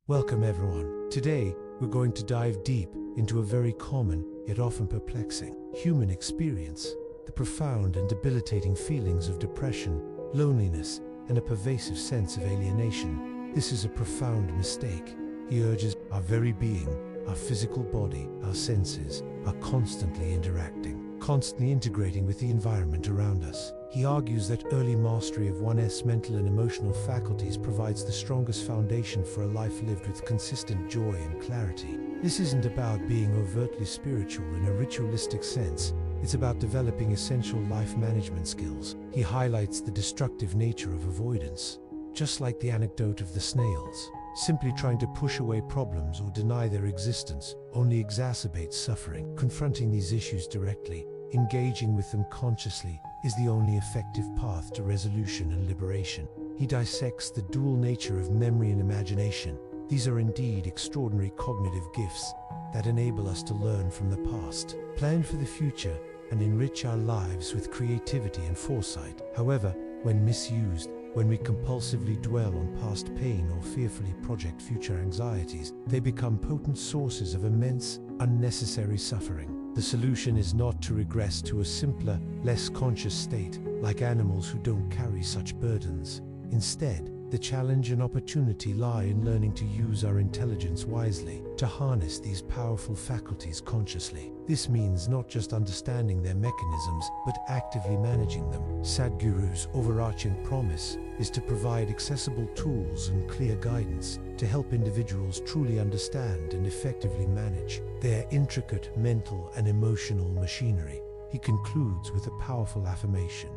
Welcome everyone. Today, we're going to dive deep into a very common, yet often perplexing, human experience: the profound and debilitating feelings of depression, loneliness, and a pervasive sense of alienation. This is a profound mistake. He urges our very being, our physical body, our senses, are constantly interacting, constantly integrating with the environment around us. He argues that early mastery of one's mental and emotional faculties provides the strongest foundation for a life lived with consistent joy and clarity. This isn't about being overtly spiritual in a ritualistic sense. It's about developing essential life management skills. He highlights the destructive nature of avoidance. Just like the anecdote of the snails, simply trying to push away problems or deny their existence only exacerbates suffering. Confronting these issues directly, engaging with them consciously, is the only effective path to resolution and liberation. He dissects the dual nature of memory and imagination. These are indeed extraordinary cognitive gifts that enable us to learn from the past, plan for the future, and enrich our lives with creativity and foresight. However, when misused, when we compulsively dwell on past pain or fearfully project future anxieties, they become potent sources of immense, unnecessary suffering. The solution is not to regress to a simpler, less conscious state, like animals who don't carry such burdens. Instead, the challenge and opportunity lie in learning to use our intelligence wisely, to harness these powerful faculties consciously. This means not just understanding their mechanisms, but actively managing them. Sadhguru's overarching promise is to provide accessible tools and clear guidance to help individuals truly understand and effectively manage their intricate mental and emotional machinery. He concludes with a powerful affirmation: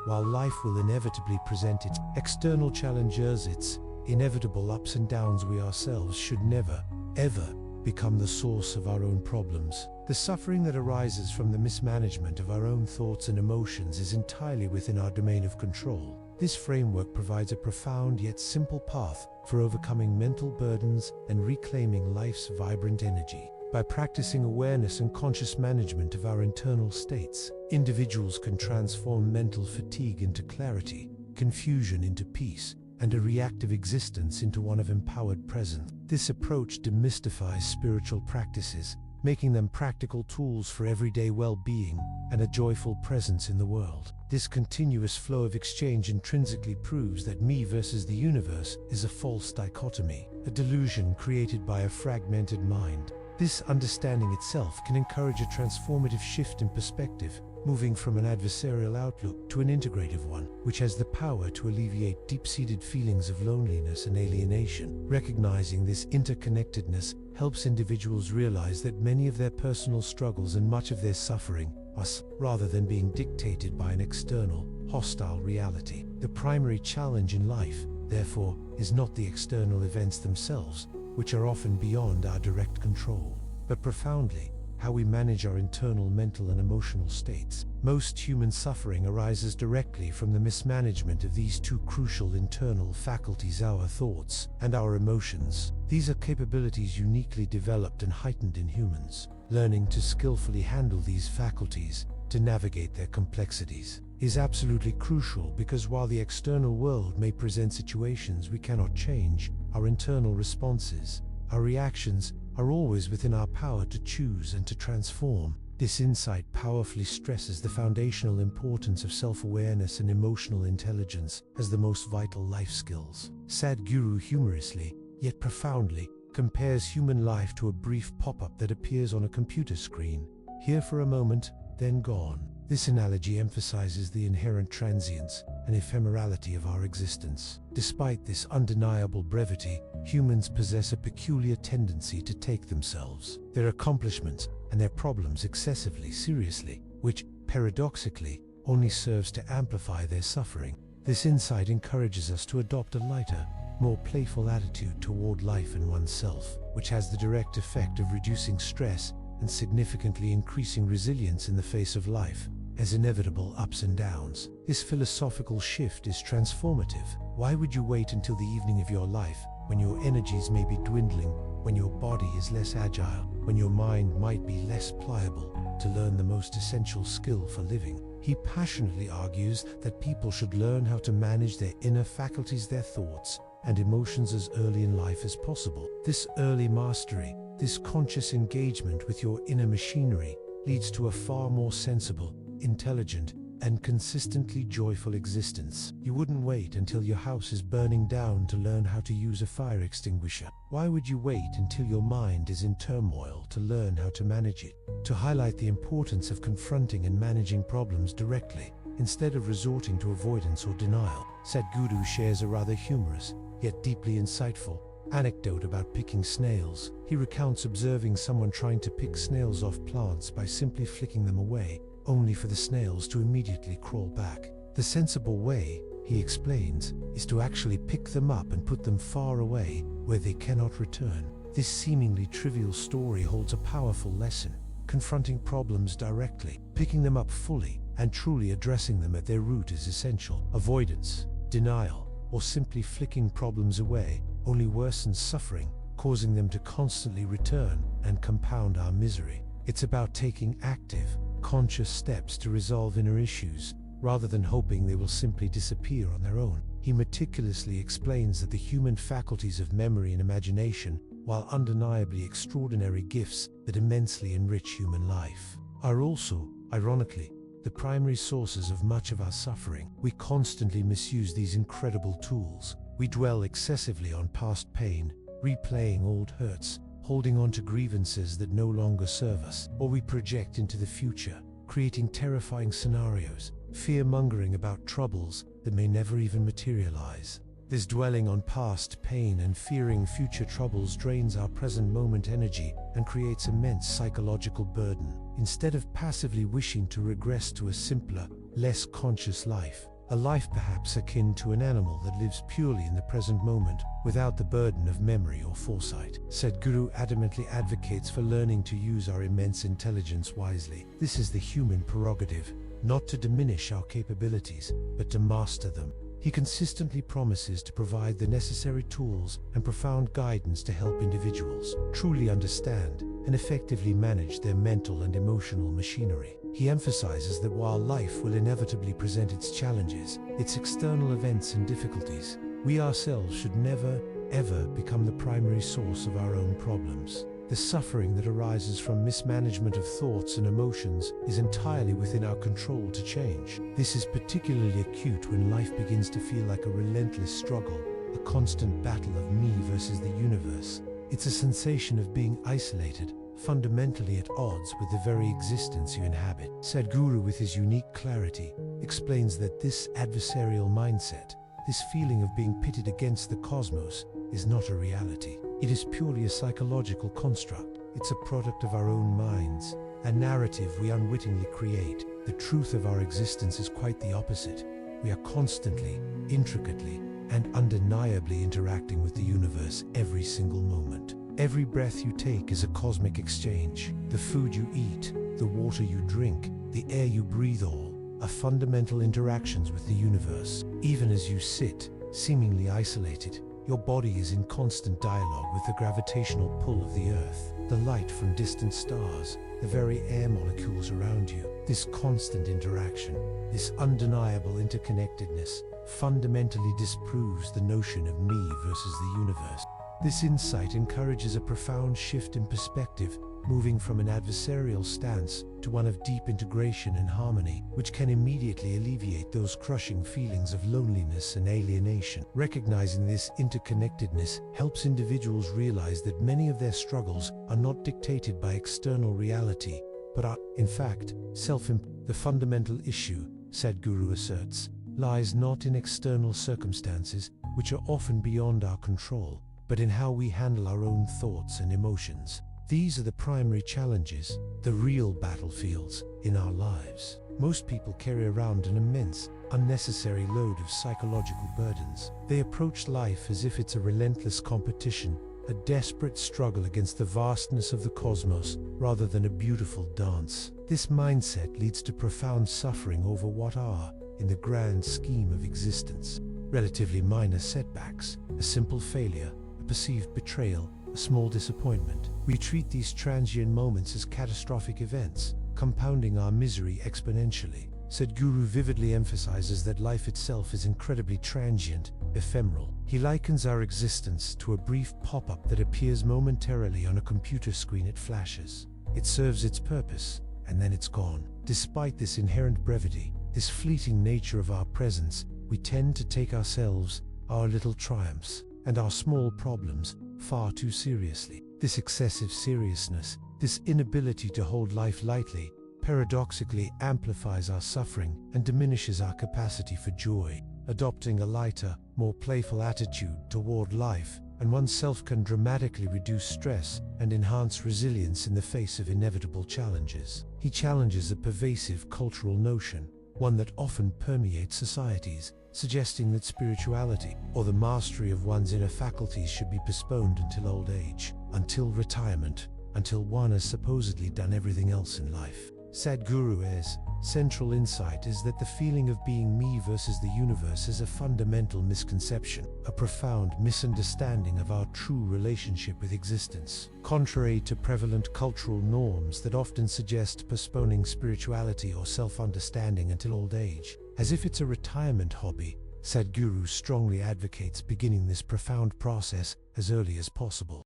while life will inevitably present its external challenges, its inevitable ups and downs, we ourselves should never, ever become the source of our own problems. The suffering that arises from the mismanagement of our own thoughts and emotions is entirely within our domain of control. This framework provides a profound yet simple path for overcoming mental burdens and reclaiming life's vibrant energy. By practicing awareness and conscious management of our internal states, individuals can transform mental fatigue into clarity, confusion into peace, and a reactive existence into one of empowered presence. This approach demystifies spiritual practices, making them practical tools for everyday well-being and a joyful presence in the world. This continuous flow of exchange intrinsically proves that me versus the universe is a false dichotomy, a delusion created by a fragmented mind. This understanding itself can encourage a transformative shift in perspective, moving from an adversarial outlook to an integrative one, which has the power to alleviate deep-seated feelings of loneliness and alienation. Recognizing this interconnectedness helps individuals realize that many of their personal struggles and much of their suffering are, rather than being dictated by an external, hostile reality. The primary challenge in life, therefore, is not the external events themselves, which are often beyond our direct control, but profoundly how we manage our internal mental and emotional states. Most human suffering arises directly from the mismanagement of these two crucial internal faculties: our thoughts and our emotions. These are capabilities uniquely developed and heightened in humans. Learning to skillfully handle these faculties, to navigate their complexities, is absolutely crucial, because while the external world may present situations we cannot change, our internal responses, our reactions, are always within our power to choose and to transform. This insight powerfully stresses the foundational importance of self-awareness and emotional intelligence as the most vital life skills. Sadhguru humorously, yet profoundly, compares human life to a brief pop-up that appears on a computer screen, here for a moment, then gone. This analogy emphasizes the inherent transience and ephemerality of our existence. Despite this undeniable brevity, humans possess a peculiar tendency to take themselves, their accomplishments, and their problems excessively seriously, which, paradoxically, only serves to amplify their suffering. This insight encourages us to adopt a lighter, more playful attitude toward life and oneself, which has the direct effect of reducing stress and significantly increasing resilience in the face of life, as inevitable ups and downs. This philosophical shift is transformative. Why would you wait until the evening of your life, when your energies may be dwindling, when your body is less agile, when your mind might be less pliable, to learn the most essential skill for living? He passionately argues that people should learn how to manage their inner faculties, their thoughts, and emotions as early in life as possible. This early mastery, this conscious engagement with your inner machinery, leads to a far more sensible, intelligent, and consistently joyful existence. You wouldn't wait until your house is burning down to learn how to use a fire extinguisher. Why would you wait until your mind is in turmoil to learn how to manage it? To highlight the importance of confronting and managing problems directly, instead of resorting to avoidance or denial, Sadhguru shares a rather humorous, yet deeply insightful, anecdote about picking snails. He recounts observing someone trying to pick snails off plants by simply flicking them away, only for the snails to immediately crawl back. The sensible way, he explains, is to actually pick them up and put them far away, where they cannot return. This seemingly trivial story holds a powerful lesson. Confronting problems directly, picking them up fully, and truly addressing them at their root is essential. Avoidance, denial, or simply flicking problems away only worsens suffering, causing them to constantly return and compound our misery. It's about taking active, conscious steps to resolve inner issues, rather than hoping they will simply disappear on their own. He meticulously explains that the human faculties of memory and imagination, while undeniably extraordinary gifts that immensely enrich human life, are also, ironically, the primary sources of much of our suffering. We constantly misuse these incredible tools. We dwell excessively on past pain, replaying old hurts, holding on to grievances that no longer serve us, or we project into the future, creating terrifying scenarios, fear-mongering about troubles that may never even materialize. This dwelling on past pain and fearing future troubles drains our present moment energy and creates immense psychological burden. Instead of passively wishing to regress to a simpler, less conscious life, a life perhaps akin to an animal that lives purely in the present moment without the burden of memory or foresight, Sadhguru adamantly advocates for learning to use our immense intelligence wisely. This is the human prerogative, not to diminish our capabilities, but to master them. He consistently promises to provide the necessary tools and profound guidance to help individuals truly understand and effectively manage their mental and emotional machinery. He emphasizes that while life will inevitably present its challenges, its external events and difficulties, we ourselves should never, ever become the primary source of our own problems. The suffering that arises from mismanagement of thoughts and emotions is entirely within our control to change. This is particularly acute when life begins to feel like a relentless struggle, a constant battle of me versus the universe. It's a sensation of being isolated, fundamentally at odds with the very existence you inhabit. Sadhguru, with his unique clarity, explains that this adversarial mindset, this feeling of being pitted against the cosmos, is not a reality. It is purely a psychological construct. It's a product of our own minds, a narrative we unwittingly create. The truth of our existence is quite the opposite. We are constantly, intricately, and undeniably interacting with the universe every single moment. Every breath you take is a cosmic exchange. The food you eat, the water you drink, the air you breathe, all are fundamental interactions with the universe. Even as you sit, seemingly isolated, your body is in constant dialogue with the gravitational pull of the Earth, the light from distant stars, the very air molecules around you. This constant interaction, this undeniable interconnectedness, fundamentally disproves the notion of me versus the universe. This insight encourages a profound shift in perspective, moving from an adversarial stance to one of deep integration and harmony, which can immediately alleviate those crushing feelings of loneliness and alienation. Recognizing this interconnectedness helps individuals realize that many of their struggles are not dictated by external reality, but are, in fact, self-imposed. The fundamental issue, Sadhguru asserts, lies not in external circumstances, which are often beyond our control, but in how we handle our own thoughts and emotions. These are the primary challenges, the real battlefields in our lives. Most people carry around an immense, unnecessary load of psychological burdens. They approach life as if it's a relentless competition, a desperate struggle against the vastness of the cosmos, rather than a beautiful dance. This mindset leads to profound suffering over what are, in the grand scheme of existence, relatively minor setbacks, a simple failure, a perceived betrayal, a small disappointment. We treat these transient moments as catastrophic events, compounding our misery exponentially. Sadhguru vividly emphasizes that life itself is incredibly transient, ephemeral. He likens our existence to a brief pop-up that appears momentarily on a computer screen. It flashes. It serves its purpose, and then it's gone. Despite this inherent brevity, this fleeting nature of our presence, we tend to take ourselves, our little triumphs, and our small problems far too seriously. This excessive seriousness, this inability to hold life lightly, paradoxically amplifies our suffering and diminishes our capacity for joy. Adopting a lighter, more playful attitude toward life and oneself can dramatically reduce stress and enhance resilience in the face of inevitable challenges. He challenges a pervasive cultural notion, one that often permeates societies, suggesting that spirituality or the mastery of one's inner faculties should be postponed until old age, until retirement, until one has supposedly done everything else in life. Sadhguru's central insight is that the feeling of being me versus the universe is a fundamental misconception, a profound misunderstanding of our true relationship with existence. Contrary to prevalent cultural norms that often suggest postponing spirituality or self-understanding until old age, as if it's a retirement hobby, Sadhguru strongly advocates beginning this profound process as early as possible.